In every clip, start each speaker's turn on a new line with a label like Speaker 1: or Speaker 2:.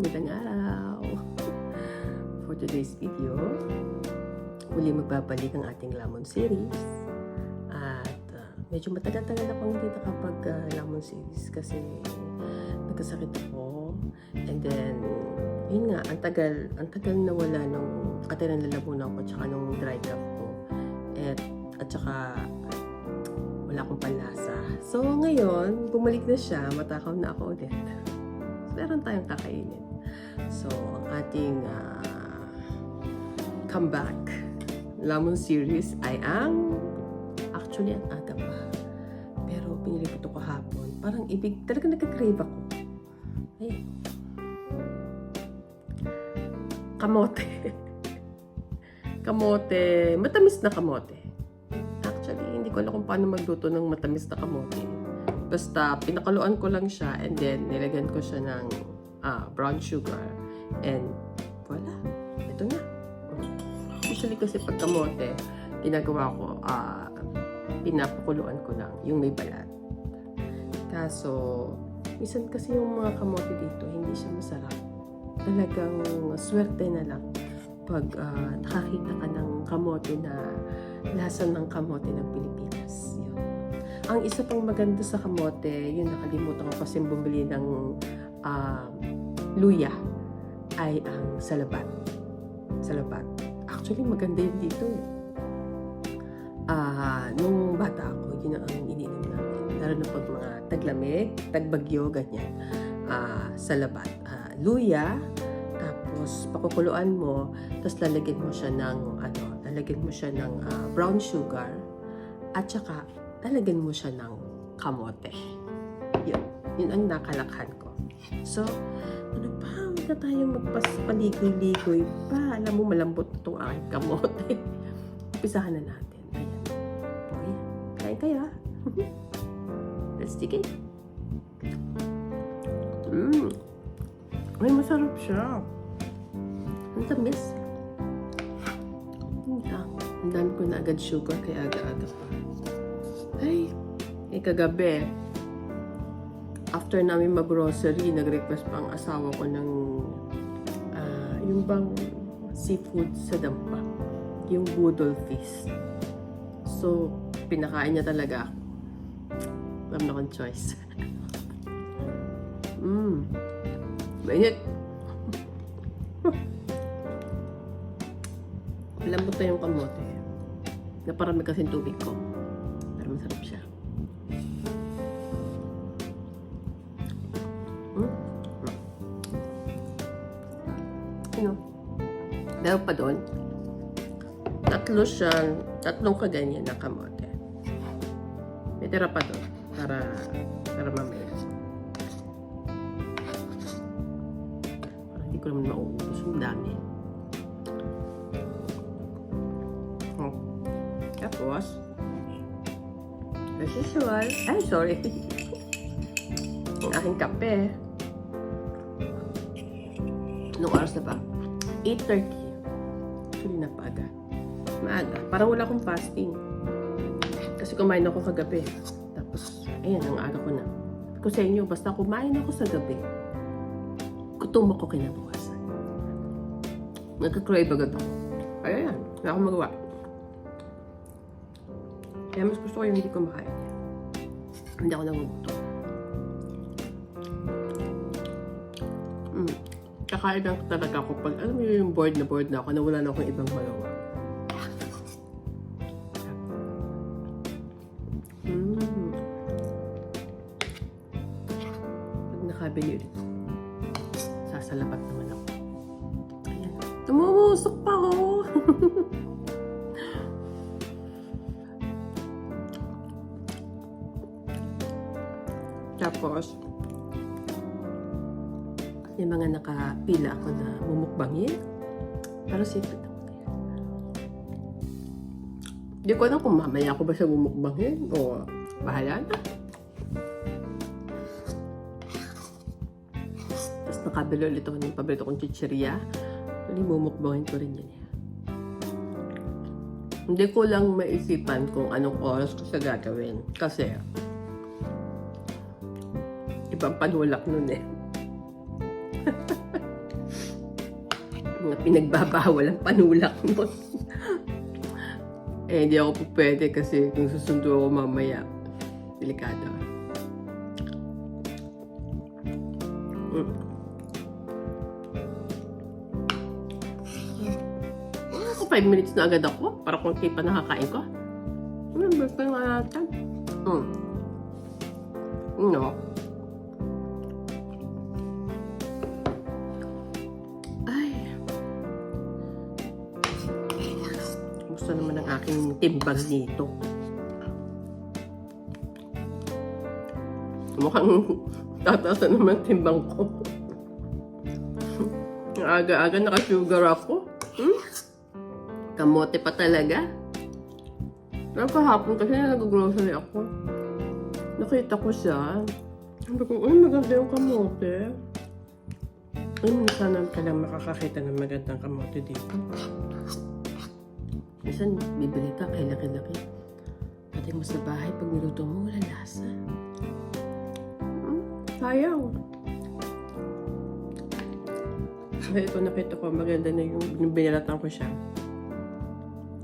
Speaker 1: Magandang araw! For today's video, muli magbabalik ang ating Lamon series. At medyo matagal-tagal akong hindi nakapag-Lamon series kasi nagkasakit ako. And then, yun nga, ang tagal nawala nung katiran lalamunan ko tsaka nung dry cough ko. At saka, wala akong panlasa. So, ngayon, bumalik na siya, matakaw na ako ulit. Meron tayong kakainin. So, ang ating comeback Lamon series ay actually ang aga pa. Pero pinili ko ito kahapon. Parang talaga nagka-crave ako. Ayun. Kamote. Kamote. Matamis na kamote. Actually, hindi ko alam kung paano magluto ng matamis na kamote. Basta, pinakaluan ko lang siya and then nilagyan ko siya ng brown sugar. And voila, ito na. Usually kasi pag kamote, ginagawa ko, pinapakuluan ko lang yung may balat. Kaso, minsan kasi yung mga kamote dito, hindi siya masarap. Talagang swerte na lang pag nakakita ka ng kamote na lasa ng kamote ng Pilipinas. Yun. Ang isa pang maganda sa kamote, yun nakalimutan ko kasi bumili ng luya, ay ang salabat. Salabat. Actually, maganda yun dito eh. Nung bata ako, yun ang ininom namin. Lalo na pag mga taglamig, tagbagyo, ganyan. Salabat. Luya, tapos pakukuluan mo, tapos lalagyan mo siya ng brown sugar, at saka lalagyan mo siya ng kamote. Yun ang nakalakhan ko. So, ano pa? Huwag na tayong magpaligoy-ligoy pa. Alam mo, malambot itong aking kamote. Umpisahan na natin. Ayan. Okay. Kain kayo. Let's dig in. Ay, masarap siya. Ang tamis. Ang dami ko na agad sugar, kaya aga-aga pa. Ay, kagabi, after namin mag-grocery, nag-request pa ang asawa ko ng yung bang seafood sa dampa. Yung budol fish. So, pinakain niya talaga ako. Wala na akong choice. Mainit. Malambot na yung kamote. Naparami kasi tubig ko. Pero masarap siya. Dahil pa doon, tatlong kaganyan na kamote. May tira pa doon para mamaya. Para hindi ko naman mauubos yung dami. Tapos, as usual, ang aking kape. Anong oras na ba? 8:30. Actually, napaaga. Maaga. Parang wala akong fasting. Kasi kumain ako kagabi. Tapos, ayan, ang aga ko na. Kung sa inyo, basta kumain ako sa gabi, gutom ako kinabukasan. Nagka-crave agad ako. Ayan, wala akong magawa. Kaya mas gusto ko yung hindi ko makain. Hindi ako nagugutom. Kakain lang talaga ako pag, alam mo yung bored na ako, na wala na akong ibang magawa. Pag nakabili ulit, sasalabat naman ako. Ayan. Tumumusok pa ako! Tapos, may mga nakapila ako na mumukbangin. Pero secret ako. Hindi ko alam kung mamaya ako ba siya mumukbangin o bahala na. Tapos nakabilo ulit ako ng paborito kong chichirya. Actually, mumukbangin ko rin yan. Hindi ko lang maisipan kung anong oras ko siya gagawin. Kasi, ibang panulak nun eh. Mga pinagbabawal ang panulak mo. Eh, hindi ako po pwede kasi kung susundo ako mamaya, delikado. Ako 5 minutes na agad ako para kung pa nakakain ko. Basta nga natin. No. Ay. Gusto naman ang aking timbang dito. Mukhang tataas na naman timbang ko. Aga-aga naka-sugar ako. Kamote pa talaga. Pero kahapon kasi nag-grocery ako. Nakita ko siya. Sabi ko, uy, maganda yung kamote. Ay, minsan ka lang makakakita ng magandang kamote dito. Minsan, bibili ka, kay laki-laki. Pati mo sa bahay, pag niluto mo, wala lasa. Sayang. Kaya ito, nakita ko, maganda na yung binalatan ko siya.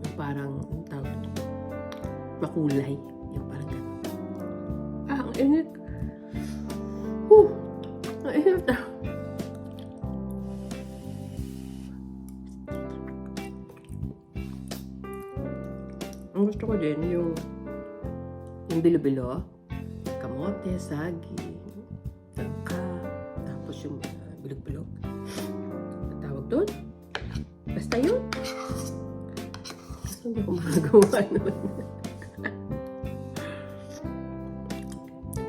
Speaker 1: Yung parang, ang tawag ito, makulay. Yung parang gano'n. Ang init. Ang init ah. Ang gusto ko din, yung bilo-bilo, kamote, sagi, tangka, tapos yung bilog-bilog. Ang tawag doon? Basta yun. Kasi hindi ko magagawa nun.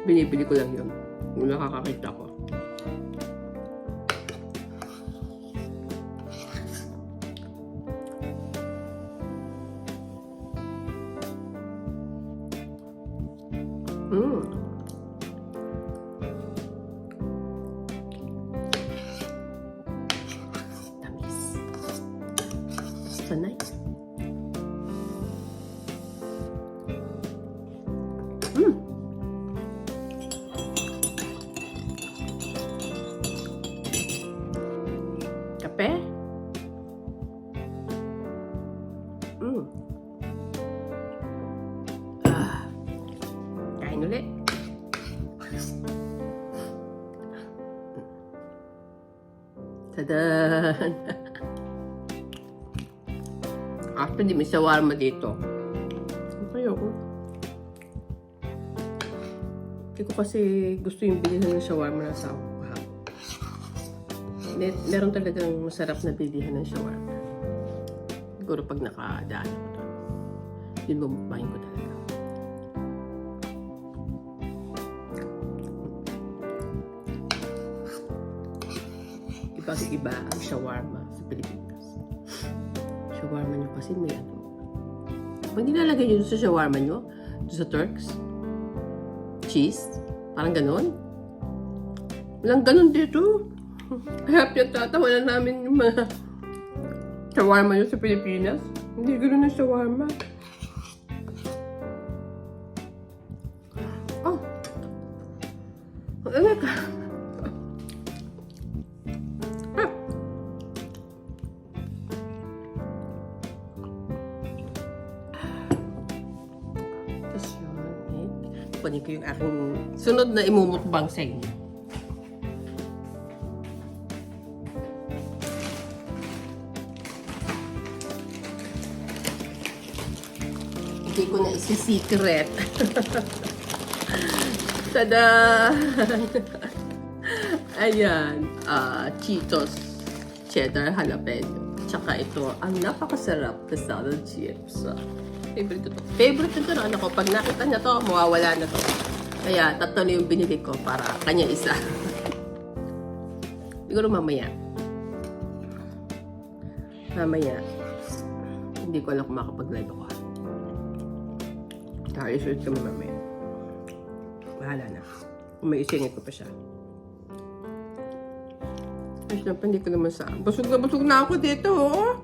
Speaker 1: Binibili ko lang yun. Kung nakakakita ko. Tamis. Sanay. Kape? Kain ulit. Tadan! Actually, may shawarma dito. Ayoko. Hindi ko kasi gusto yung bilihan ng shawarma na sa meron talagang masarap na bilihan ng shawarma. Siguro pag nakadaan ako doon, yun bumukbahin ko talaga. Kasi iba ang shawarma sa Pilipinas. Shawarma nyo kasi may ano. Pag nilalagay nyo sa shawarma nyo, sa Turks, cheese, parang ganon. Walang ganon dito. Kaya pinatatawa na namin yung mga shawarma nyo sa Pilipinas. Hindi ganon na shawarma. Oh! Ano ka? Kunin ko yung aking sunod na imumukbang sa inyo. Hindi ko na isi-secret. Tada! Ayan, Cheetos cheddar jalapeno. Tsaka ito, ang napakasarap na salad chips. Favorite ko to. Favorite ko to. Ano ko, pag nakita niya to, mawawala na to. Kaya, tatlo na yung binili ko para kanya isa. Siguro mamaya. Hindi ko alam kung makapag-live ako. I-search kami mamaya. Bahala na. Kung may isingit ko pa siya. Ay, syempre, hindi ko naman sa... Busog na ako dito, oh.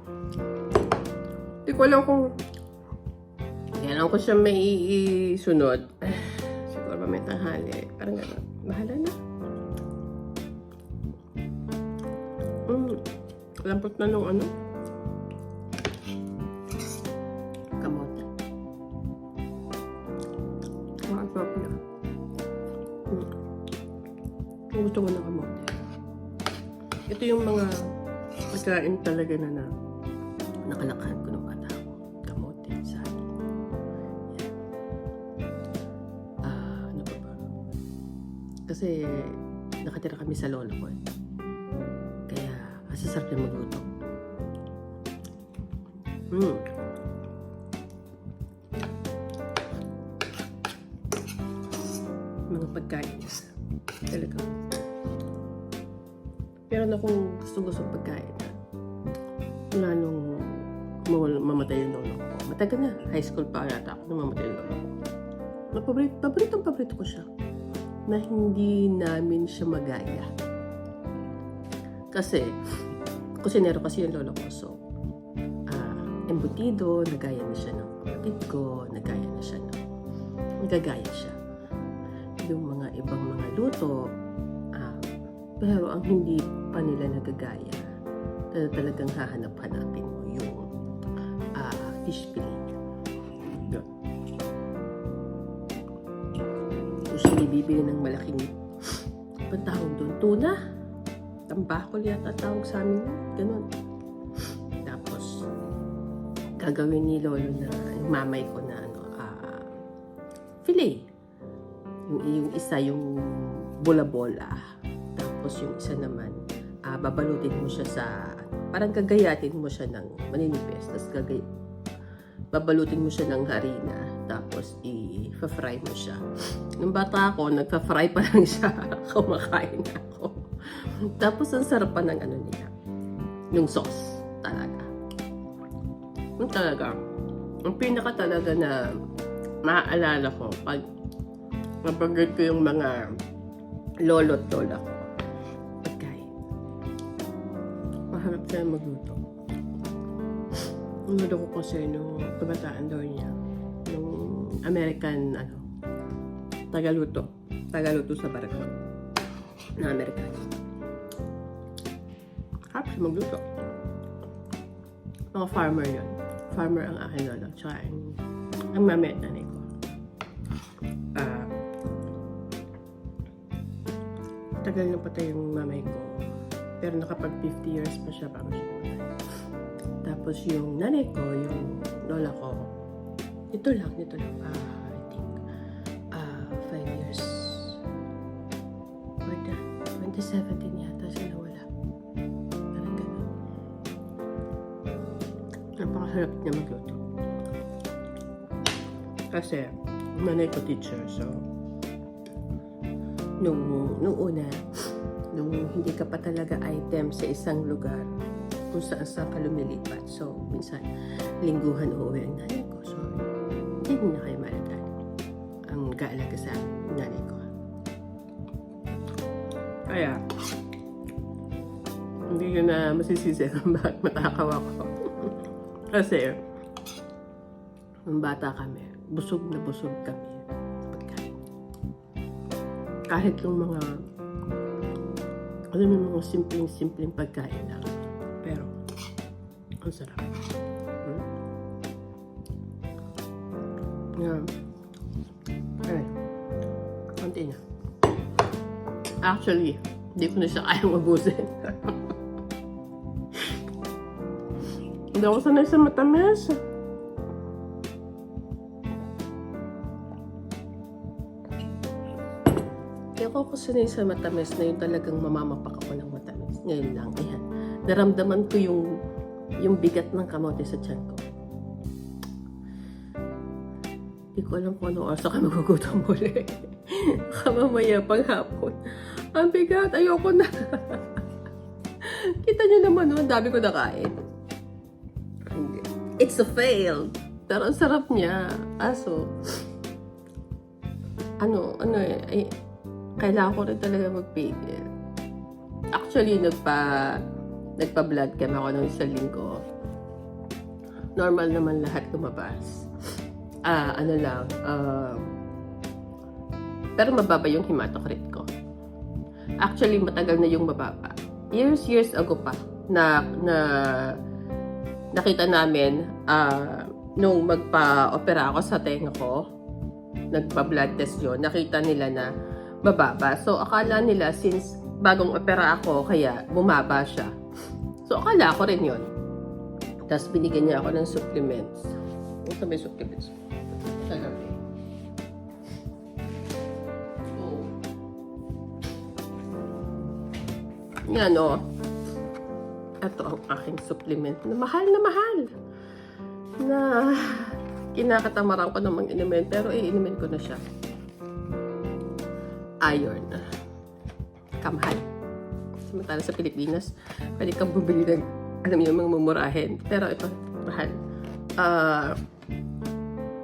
Speaker 1: Hindi ko alam kung... Alam ko siya may isunod. Siguro ba may tanghali. Parang gano'n. Bahala na. Lampot na nung ano? Kamote. Ang sarap niya. Gusto ko ng kamote. Ito yung mga pagkain talaga na nakalakhan ko ng bata ko. Kamote, saging. Ano pa ba? Kasi nakatira kami sa lolo ko. Kaya masasarap yung magluto. Mga pagkain talaga. Meron akong gusto pagkain mula nung mamatay yung lolo ko. Matagal na, high school pa yata ako nung mamatay yung lolo ko. Paborito ko siya na hindi namin siya magaya. Kasi kusinero kasi yung lolo ko. So, embutido, nagaya na siya ng kapatid ko, nagaya na siya ng nagagaya siya. Yung mga ibang mga luto, pero ang hindi pa nila nagagaya, talagang hahanap-hanapin mo yung fish fillet. Yun. Kung siya bibili ng malaking pantawag doon, tuna, tambakol yata tawag sa amin, ganun. Tapos, gagawin ni lolo na, yung mamay ko na, fillet. Yung isa, yung bola-bola. Tapos yung isa naman, babalutin mo siya sa, parang gagayatin mo siya ng maninipis. Tapos babalutin mo siya ng harina. Tapos i-fry mo siya. Nung bata ako, nagpa-fry pa lang siya. Kumakain ako. Tapos ang sarap pa ng ano niya. Yung sauce. Talaga. Yung talaga. Ang pinaka talaga na maaalala ko pag mapagod ko yung mga lolo at lola ko. Pagkain. Maharap siya magluto. Umulo ko kasi nung kabataan daw niya. Nung American, tagaluto. Tagaluto sa barako. Na American. Harap siya magluto. Mga farmer yun. Farmer ang aking lolo. Tsaka ang mami at nanay ko. Tagal na patay yung mamay ko. Pero nakapag 50 years pa siya bago siya patay. Tapos yung nanay ko, yung lola ko, ito lang, I think, 5 years. Or that, 2017 yata siya nawala. Parang ganun. Napakasarap niya magluto. Kasi, nanay ko teacher, so, nung una, nung hindi ka pa talaga item sa isang lugar kung saan ka lumilipat. So, minsan, lingguhan uuwi ang nanay ko. So, hindi na kayo malatan ang gaalaga sa amin, nanay ko. Kaya, hindi ko na masisisi kung bakit matakaw ako. Kasi, nung bata kami, busog na busog kami. Kahit yung mga, alam mo, mga simpleng pagkain lang. Pero, ang sarap. Ay, konti na. Actually, hindi ko na siya kayang mabusin. Hindi ako sanay sa matamis. Ako sanay sa matamis na yung talagang mamamapak ako ng matamis. Ngayon lang, ayan. Naramdaman ko yung bigat ng kamote sa tiyan ko. Hindi ko alam kung anong oras ako magugutom muli. Mamaya pang hapon. Ang bigat, ayoko na. Kita nyo naman, no? Ang dami ko nakain. It's a fail. Pero ang sarap niya. Aso, kailangan ko rin talaga magpigil. Actually, nagpa-vlog cam ako ng isang linggo. Normal naman lahat lumabas. Pero mababa yung hematocrit ko. Actually, matagal na yung mababa. Years ago pa. na nakita namin nung magpa-opera ako sa tenga ko, nagpa-blood test yun, nakita nila na mababa. So, akala nila since bagong opera ako, kaya bumaba siya. So, akala ko rin yun. Tapos, binigyan niya ako ng supplements. Ano sa may supplements? Talaga. So, yan o. Ito ang aking supplement na mahal na kinakatamaran ko namang inumin, pero iinumin ko na siya. Iron. Kamahal. Samantala sa Pilipinas, pwede kang bumili ng, alam niyo, mga mumurahin. Pero ito, mahal.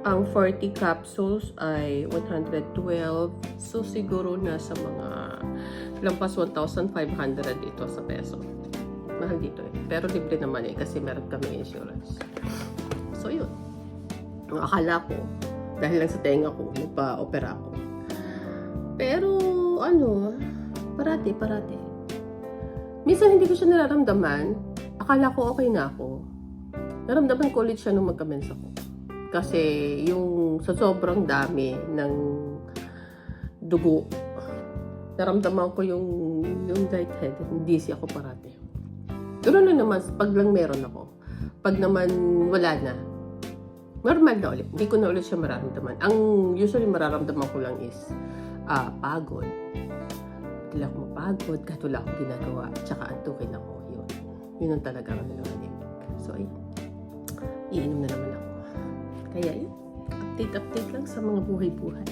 Speaker 1: Ang 40 capsules ay 112. So, siguro nasa mga lampas 1,500 dito sa peso. Mahal dito eh. Pero libre naman eh, kasi meron kami insurance. So, yun. Akala ko, dahil lang sa tenga ko, nagpa-opera ako. Pero, parati. Minsan hindi ko siya nararamdaman. Akala ko okay na ako. Naramdaman ko ulit siya nung magka-mens ako. Kasi, yung sa sobrang dami ng dugo, naramdaman ko yung lightheaded, dizzy ako parati. Ganoon naman, pag lang meron ako. Pag naman wala na, normal na ulit. Hindi ko na ulit siya mararamdaman. Ang usually mararamdaman ko lang is pagod. Hindi ako mapagod, kahit wala akong ginagawa. Tsaka antukin ako. Yun ang talaga ang nalamanimik. So, ayun. Iinom na naman ako. Kaya yun. Update lang sa mga buhay-buhay.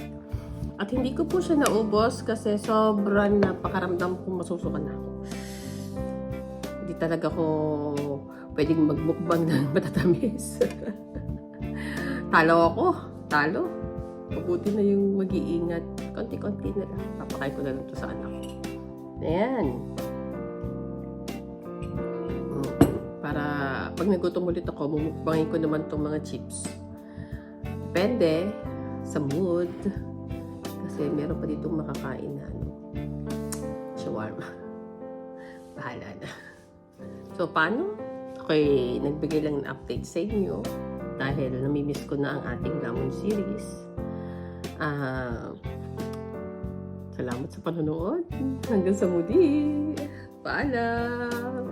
Speaker 1: At hindi ko po siya naubos kasi sobrang napakaramdam kong masusukan na ako. Hindi talaga ko pwedeng magmukbang ng matatamis. Talo ako. Mabuti na yung mag-iingat. Konti-konti na lang. Papakain ko na lang ito sa anak ko. Ayan. Para pag nagutom ulit ako, mumukbangin ko naman itong mga chips. Depende sa mood. Kasi meron pa dito makakain na shawarma. Bahala na. So, paano? Ako'y nagbigay lang ng update sa inyo dahil namimiss ko na ang ating Lamon series. Salamat sa panonood. Hanggang sa muli. Paalam!